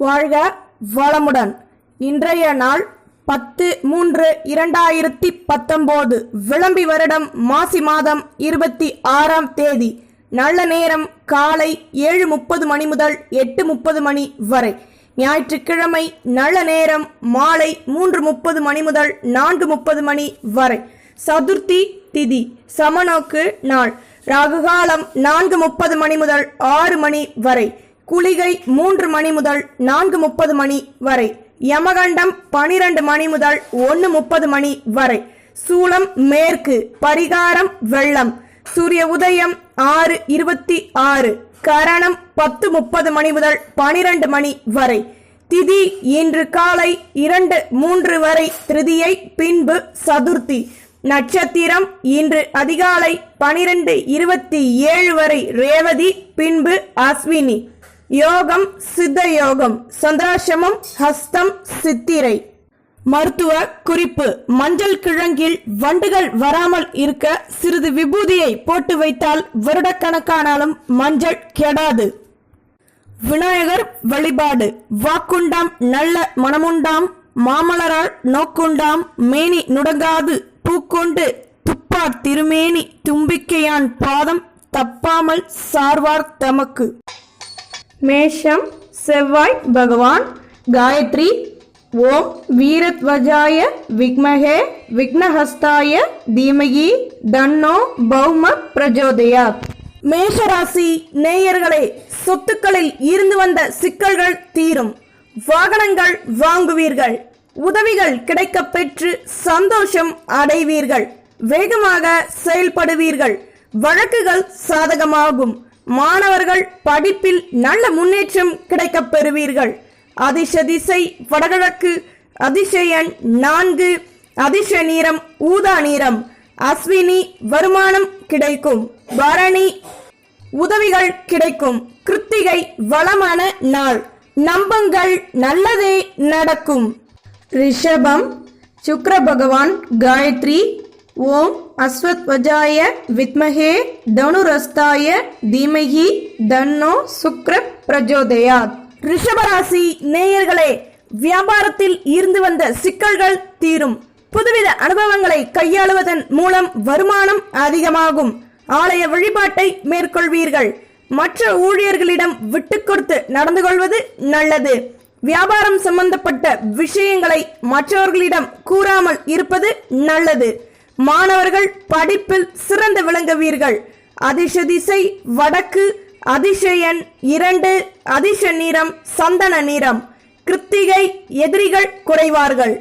வாழ்க வளமுடன். இன்றைய நாள் 10/3/2019 விளம்பி வருடம் மாசி மாதம் 26ஆம் தேதி. நல்ல நேரம் காலை 7:30 மணி முதல் 8:30 மணி வரை. ஞாயிற்றுக்கிழமை நல்ல நேரம் மாலை 3:30 மணி முதல் 4:30 மணி வரை. சதுர்த்தி திதி சமநோக்கு நாள். ராகுகாலம் 4:30 மணி முதல் 6 மணி வரை. குளிகை 3 மணி முதல் 4:30 மணி வரை. யமகண்டம் 12 மணி முதல் 1:30 மணி வரை. சூலம் மேற்கு. பரிகாரம் வெள்ளம். சூரிய உதயம் 6:26. கரணம் 10:30 மணி முதல் 12 மணி வரை. திதி இன்று காலை 2:03 வரை திருதியை, பின்பு சதுர்த்தி. நட்சத்திரம் இன்று அதிகாலை 12:27 வரை ரேவதி, பின்பு அஸ்வினி. யோகம் சித்த யோகம். சந்திராசிரமம் ஹஸ்தம் சித்திரை. மருத்துவ குறிப்பு: மஞ்சள் கிழங்கில் வண்டுகள் வராமல் இருக்க சிறிது விபூதியை போட்டு வைத்தால் வருடக்கணக்கானாலும் மஞ்சள் கெடாது. விநாயகர் வழிபாடு. வாக்குண்டாம் நல்ல மனமுண்டாம், மாமலரால் நோக்குண்டாம், மேனி நுடங்காது பூக்கொண்டு துப்பார் திருமேனி, தும்பிக்கையான் பாதம் தப்பாமல் சார்வார் தமக்கு. மேஷம் செவ்வாய் பகவான். காயத்ரி. ஓம் வீரத்வஜாய விக்மஹே விக்னஹஸ்தாய தீமகி தன்னோ பௌம பிரஜோதயாத். மேஷராசி நேயர்களே, சொத்துக்களில் இருந்து வந்த சிக்கல்கள் தீரும். வாகனங்கள் வாங்குவீர்கள். உதவிகள் கிடைக்கப் பெற்று சந்தோஷம் அடைவீர்கள். வேகமாக செயல்படுவீர்கள். வழக்குகள் சாதகமாகும். மாணவர்கள் படிப்பில் நல்ல முன்னேற்றம் கிடைக்கப் பெறுவீர்கள். அதிர்ஷ்ட திசை வடகிழக்கு. அதிர்ஷ்ட எண் 4. அதிர்ஷ்ட நிறம் ஊதா நிறம். அஸ்வினி வருமானம் கிடைக்கும். பரணி உதவிகள் கிடைக்கும். கிருத்திகை வளமான நாள். நம்புங்கள், நல்லதே நடக்கும். ரிஷபம் சுக்கிர பகவான். காயத்ரி. ஓம் அஸ்வத்வஜாய வித்மஹே தனுரஸ்தாய தீமஹி தன்னோ சுக்ர பிரஜோதயாத். ரிஷபராசி நேயர்களே, வியாபாரத்தில் இருந்து வந்த சிக்கல்கள் தீரும். புதுவித அனுபவங்களை கையாளுவதன் மூலம் வருமானம் அதிகமாகும். ஆலய வழிபாட்டை மேற்கொள்வீர்கள். மற்ற ஊழியர்களிடம் விட்டு கொடுத்து நடந்து கொள்வது நல்லது. வியாபாரம் சம்பந்தப்பட்ட விஷயங்களை மற்றவர்களிடம் கூறாமல் இருப்பது நல்லது. மாணவர்கள் படிப்பில் சிறந்து விளங்குவீர்கள். அதிர்ஷ்ட திசை வடக்கு. அதிர்ஷ்ட எண் 2. அதிர்ஷ்ட நிறம் சந்தன நிறம். கிருத்திகை எதிரிகள் குறைவார்கள்.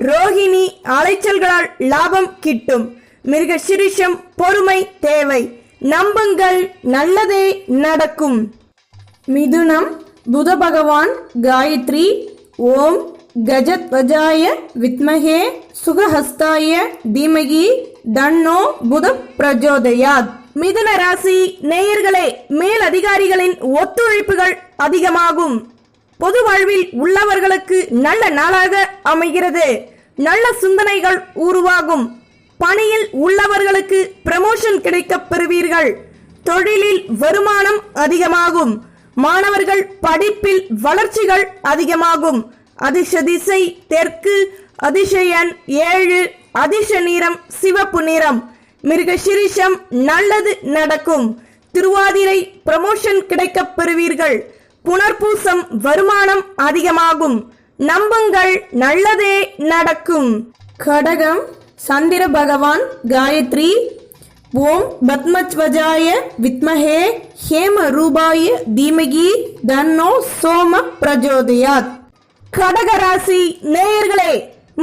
ரோஹிணி அலைச்சல்களால் லாபம் கிட்டும். மிருகசிரிஷம் பொறுமை தேவை. நம்புங்கள், நல்லதே நடக்கும். மிதுனம் புத பகவான். காயத்ரி. ஓம் கஜத்வஜாய வித்மஹே சுகஹஸ்தாய தீமகி தன்னோ புத பிரஜோதயாத். மிதுன ராசி நேயர்களே, மேல் அதிகாரிகளின் ஒத்துழைப்புகள் அதிகமாகும். பொது வாழ்வில் உள்ளவர்களுக்கு நல்ல நாளாக அமைகிறது. நல்ல சிந்தனைகள் உருவாகும். பணியில் உள்ளவர்களுக்கு ப்ரமோஷன் கிடைக்கப் பெறுவீர்கள். தொழிலில் வருமானம் அதிகமாகும். மாணவர்கள் படிப்பில் வளர்ச்சிகள் அதிகமாகும். அதிர்ஷ்ட திசை தெற்கு. அதிர்ஷ்ட எண் 7. அதிர்ஷ்ட நிறம் சிவப்பு நிறம். மிருகசிரிஷம் நல்லது நடக்கும். திருவாதிரை ப்ரமோஷன் கிடைக்கப் பெறுவீர்கள். புனர்பூசம் வருமானம் அதிகமாகும். நம்புங்கள், நல்லதே நடக்கும். கடகம் சந்திர பகவான். காயத்ரி. ஓம் பத்மத்வஜாய வித்மஹே ஹேம ரூபாய தீமகி தன்னோ சோம பிரஜோதயாத். கடகராசி நேயர்களே,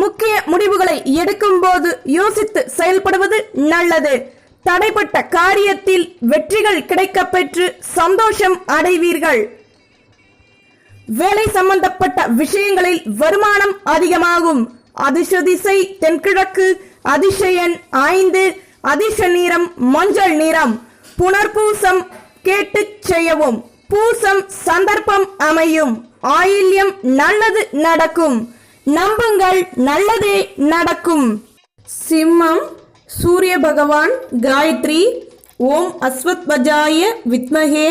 முக்கிய முடிவுகளை எடுக்கும் போது யோசித்து செயல்படுவது நல்லது. தடைப்பட்ட காரியத்தில் வெற்றிகள் கிடைக்கப் பெற்று சந்தோஷம் அடைவீர்கள். வேலை சம்பந்தப்பட்ட விஷயங்களில் வருமானம் அதிகமாகும். அதிர்ஷ்ட திசை தென்கிழக்கு. அதிர்ஷ்ட எண் 5. அதிர்ஷ்ட நிறம் மஞ்சள் நிறம். புனர்பூசம் கேட்டு செய்யவும். பூசம் சந்தர்ப்பம் அமையும். ஆயில்யம் நல்லது நடக்கும். நம்புங்கள், நல்லதே நடக்கும். சிம்மம் சூரிய பகவான். காயத்ரி. ஓம் அஸ்வத்வஜாய வித்மஹே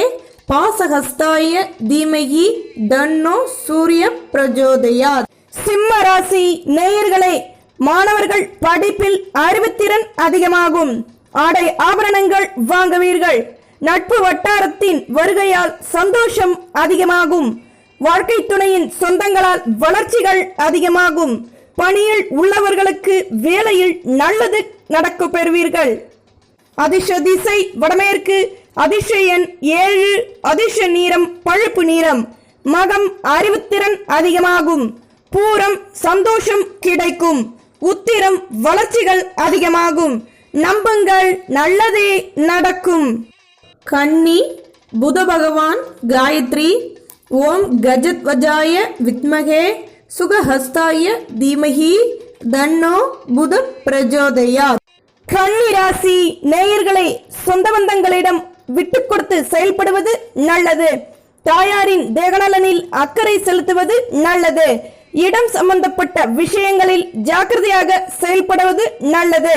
பாசஹஸ்தாய தீமகி தன்னோ சூரிய பிரஜோதயாத். சிம்ம ராசி நேயர்களே, மாணவர்கள் படிப்பில் அறிவுத்திறன் அதிகமாகும். ஆடை ஆபரணங்கள் வாங்குவீர்கள். நட்பு வட்டாரத்தின் வருகையால் சந்தோஷம் அதிகமாகும். வாழ்க்கை துணையின் சொந்தங்களால் வளர்ச்சிகள் அதிகமாகும். பணியில் உள்ளவர்களுக்கு வேலையில் நல்லது நடக்க பெறுவீர்கள். அதிர்ஷ்ட திசை வடமேற்கு. அதிர்ஷ்ட எண் 7. அதிர்ஷ்ட நிறம் பழுப்பு நிறம். மகம் அறிவுத்திறன் அதிகமாகும். பூரம் சந்தோஷம் கிடைக்கும். உத்திரம் வளர்ச்சிகள் அதிகமாகும். நம்புங்கள், நல்லதே நடக்கும். கன்னி புத பகவான் காயத்ரி. ஓம் கஜத்வஜாய வித்மகே சுகஹஸ்தாய தீமகி தன்னோ புத பிரஜோதயாத். கன்னி ராசி நேயர்களே, சொந்த பந்தங்களிடம் விட்டு கொடுத்து செயல்படுவது நல்லது. தாயாரின் தேகநலனில் அக்கறை செலுத்துவது நல்லது. இடம் சம்பந்தப்பட்ட விஷயங்களில் ஜாக்கிரதையாக செயல்படுவது நல்லது.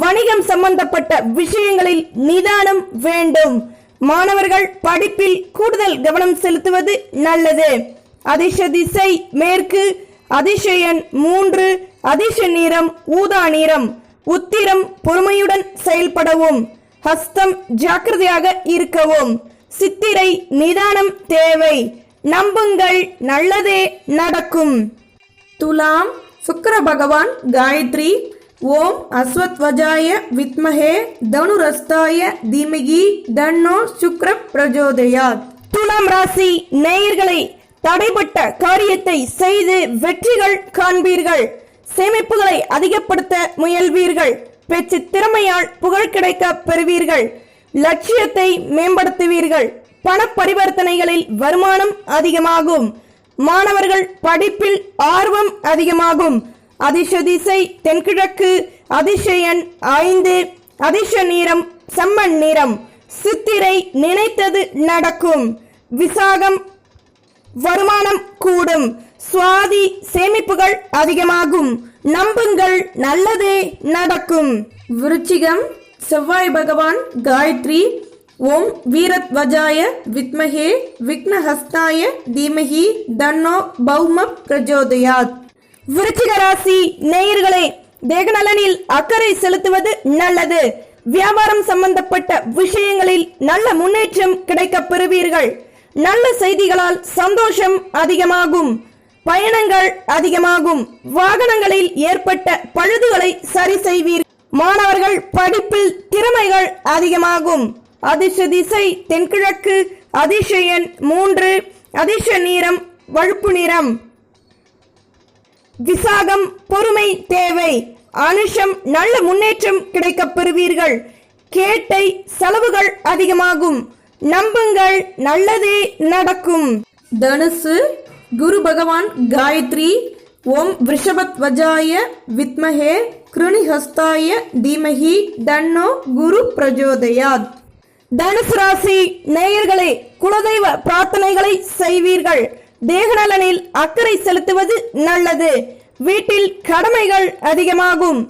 வணிகம் சம்பந்தப்பட்ட விஷயங்களில் நிதானம் வேண்டும். மாணவர்கள் படிப்பில் கூடுதல் கவனம் செலுத்துவது நல்லது. அதிர்ஷ்ட திசை மேற்கு. அதிர்ஷ்ட எண் 3. அதிர்ஷ்ட நிறம் ஊதா நிறம். உத்திரம் பொறுமையுடன் செயல்படவும். ஹஸ்தம் ஜாக்கிரதையாக இருக்கவும். சித்திரை நிதானம் தேவை. நம்புங்கள், நல்லதே நடக்கும். துலாம் சுக்கிர பகவான் காயத்ரி. ஓம் அஸ்வத்வஜாய வித்மஹே தனுரஸ்தாய தீமகி தன்னோ சுக்ர பிரஜோதயாத். துலாம் ராசி நேயர்களே, தடைப்பட்ட காரியத்தை செய்து வெற்றிகள் காண்பீர்கள். சேமிப்புகளை அதிகப்படுத்த முயல்வீர்கள். பேச்சு திறமையால் புகழ் கிடைக்க பெறுவீர்கள். லட்சியத்தை மேம்படுத்துவீர்கள். பண பரிவர்த்தனைகளில் வருமானம் அதிகமாகும். மாணவர்கள் படிப்பில் ஆர்வம் அதிகமாகும். அதிர்ஷ்ட திசை தென்கிழக்கு. அதிர்ஷ்ட எண் 5. அதிர்ஷ்ட நிறம் செம்மண் நிறம். சித்திரை நினைத்தது நடக்கும். விசாகம் வருமானம் கூடும். சுவாதி சேமிப்புகள் அதிகமாகும். நம்புங்கள், நல்லதே நடக்கும். விருச்சிகம் செவ்வாய் பகவான் காயத்ரி. ஓம் வீரத்வஜாய வித்மஹே விக்னஹஸ்தாய தீமஹி தன்னோ பௌம பிரஜோதயாத். விருச்சிக ராசி நேயர்களே, தேகநலனில் அக்கறை செலுத்துவது நல்லது. வியாபாரம் சம்பந்தப்பட்ட விஷயங்களில் நல்ல முன்னேற்றம் கிடைக்க பெறுவீர்கள். நல்ல செய்திகளால் சந்தோஷம் அதிகமாகும். பயணங்கள் அதிகமாகும். வாகனங்களில் ஏற்பட்ட பழுதுகளை சரி செய்வீர்கள். மாணவர்கள் படிப்பில் திறமைகள் அதிகமாகும். அதிர்ஷ்ட திசை தென்கிழக்கு. அதிர்ஷ்ட எண் 3. அதிர்ஷ்ட நிறம் வழுப்பு நிறம். விசாகம் பொறுமை தேவை. அனுஷம் நல்ல முன்னேற்றம் கிடைக்க பெறுவீர்கள். கேட்டை செலவுகள் அதிகமாகும். நம்புங்கள், நல்லதே நடக்கும். தனுசு குரு பகவான் காயத்ரி. ஓம் விருஷபத்வஜாய வித்மஹே கிருணிஹஸ்தாய தீமஹி தன்னோ குரு பிரஜோதயாத். தனுசு ராசி நேயர்களே, குலதெய்வ பிரார்த்தனைகளை செய்வீர்கள். தேகநலனில் அக்கறை செலுத்துவது நல்லது. வீட்டில் கடமைகள் அதிகமாகும்.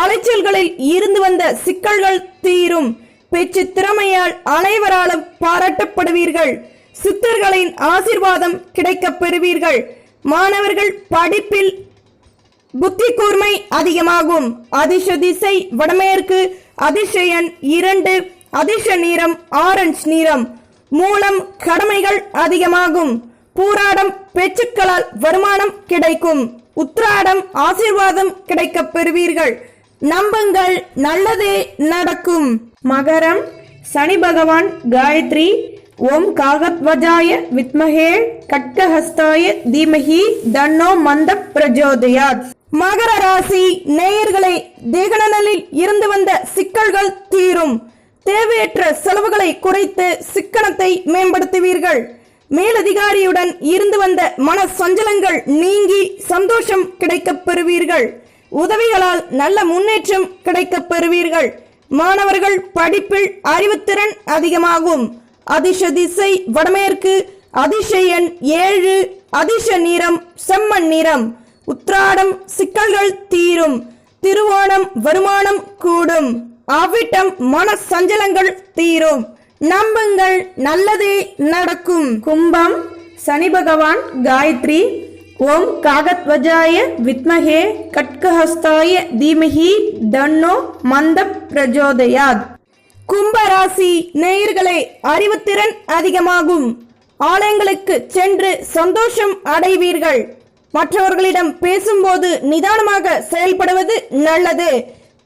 அலைச்சல்களில் இருந்து வந்த சிக்கல்கள் தீரும். பேச்சு திறமையால் அனைவராலும் பாராட்டப்படுவீர்கள். சித்தர்களின் ஆசீர்வாதம் கிடைக்க பெறுவீர்கள். மாணவர்கள் படிப்பில் புத்தி கூர்மை அதிகமாகும். அதிர்ஷ்ட திசை வடமேற்கு. அதிர்ஷ்ட எண் 2. அதிர்ஷ்ட நிறம் ஆரஞ்சு நிறம். மூலம் கடமைகள் அதிகமாகும். பூராடம் பேச்சுக்களால் வருமானம் கிடைக்கும். உத்திராடம் ஆசீர்வாதம் கிடைக்க பெறுவீர்கள். நம்புங்கள், நல்லதே நடக்கும். மகரம் சனி பகவான் காயத்ரி. ஓம் காகத்வஜாய வித்மஹே கட்கஹஸ்தாய தீமஹி தன்னோ மந்த பிரஜோதயாத். மகர ராசி நேயர்களே, தேகநலனில் இருந்து வந்த சிக்கல்கள் தீரும். தேவையற்ற செலவுகளை குறைத்து சிக்கனத்தை மேம்படுத்துவீர்கள். மேலதிகாரியுடன் இருந்து வந்த மன சஞ்சலங்கள் நீங்கி சந்தோஷம் கிடைக்க பெறுவீர்கள். உதவிகளால் நல்ல முன்னேற்றம் கிடைக்க பெறுவீர்கள். மாணவர்கள் படிப்பில் அறிவுத்திறன் அதிகமாகும். அதிர்ஷ்ட திசை வடமேற்கு. அதிர்ஷ்ட எண் 7. அதிர்ஷ்ட நிறம் செம்மண் நிறம். உத்திராடம் சிக்கல்கள் தீரும். திருவோணம் வருமானம் கூடும். அவிட்டம் மன சஞ்சலங்கள் தீரும். நம்புங்கள் நல்லதே நடக்கும். கும்பம் சனி பகவான் காயத்ரி. ஓம் காகத்வஜாய வித்மஹே கட்கஹஸ்தாய தீமஹி தன்னோ மந்த பிரஜோதயாத். கும்பராசி நேயர்களே, அறிவுத்திறன் அதிகமாகும். ஆலயங்களுக்கு சென்று சந்தோஷம் அடைவீர்கள். மற்றவர்களிடம் பேசும்போது நிதானமாக செயல்படுவது நல்லது.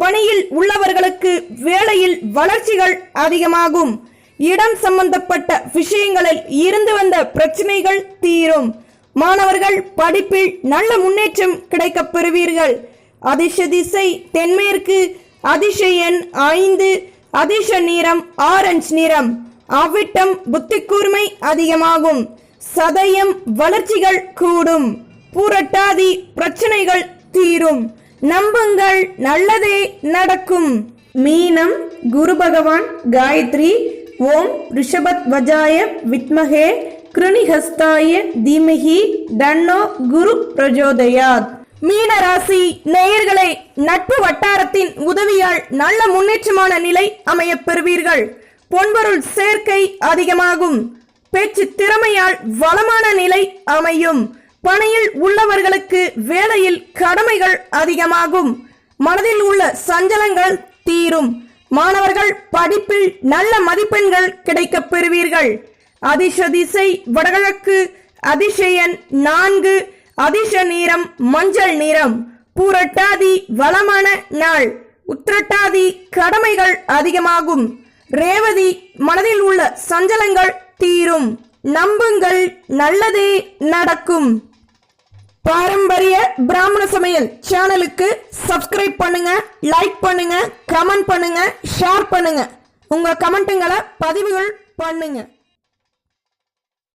பணியில் உள்ளவர்களுக்கு வேலையில் வளர்ச்சிகள் அதிகமாகும். இடம் சம்பந்தப்பட்ட விஷயங்களில் இருந்து வந்த பிரச்சனைகள் தீரும். மாணவர்கள் படிப்பில் நல்ல முன்னேற்றம் கிடைக்கப் பெறுவீர்கள். அதிர்ஷ்ட திசை தென்மேற்கு. அதிர்ஷ்ட எண் 5. அதிர்ஷ்ட நிறம் ஆரஞ்சு நிறம். அவ்விட்டம் புத்தி கூர்மை அதிகமாகும். சதயம் வளர்ச்சிகள் கூடும். பூரட்டாதி பிரச்சனைகள் தீரும். நம்புங்கள் நல்லதே நடக்கும். மீனம் குரு பகவான் காயத்ரி. ஓம் ரிஷபத்வஜாய வித்மஹே கிருணிஹஸ்தாய தீமஹி தன்னோ குரு பிரஜோதயாத். மீன ராசி நேயர்களே, நட்பு வட்டாரத்தின் உதவியால் நல்ல முன்னேற்றமான நிலை அமையப் பெறுவீர்கள். பொன்பொருள் சேர்க்கை அதிகமாகும். பேச்சு திறமையால் வளமான நிலை அமையும். பணியில் உள்ளவர்களுக்கு வேலையில் கடமைகள் அதிகமாகும். மனதில் உள்ள சஞ்சலங்கள் தீரும். மாணவர்கள் படிப்பில் நல்ல மதிப்பெண்கள் கிடைக்கப் பெறுவீர்கள். அதிர்ஷ்ட திசை வடகிழக்கு. அதிர்ஷ்ட எண் 4. அதிர்ஷ்ட நிறம் மஞ்சள் நிறம். பூரட்டாதி வளமான நாள். உத்திரட்டாதி கடமைகள் அதிகமாகும். ரேவதி மனதில் உள்ள சஞ்சலங்கள் தீரும். நம்புங்கள் நல்லதே நடக்கும். பாரம்பரிய பிராமண சமையல் சேனலுக்கு சப்ஸ்கிரைப் பண்ணுங்க, லைக் பண்ணுங்க, கமெண்ட் பண்ணுங்க, ஷேர் பண்ணுங்க. உங்க கமெண்ட்டுங்களை பதிவுகள் பண்ணுங்க.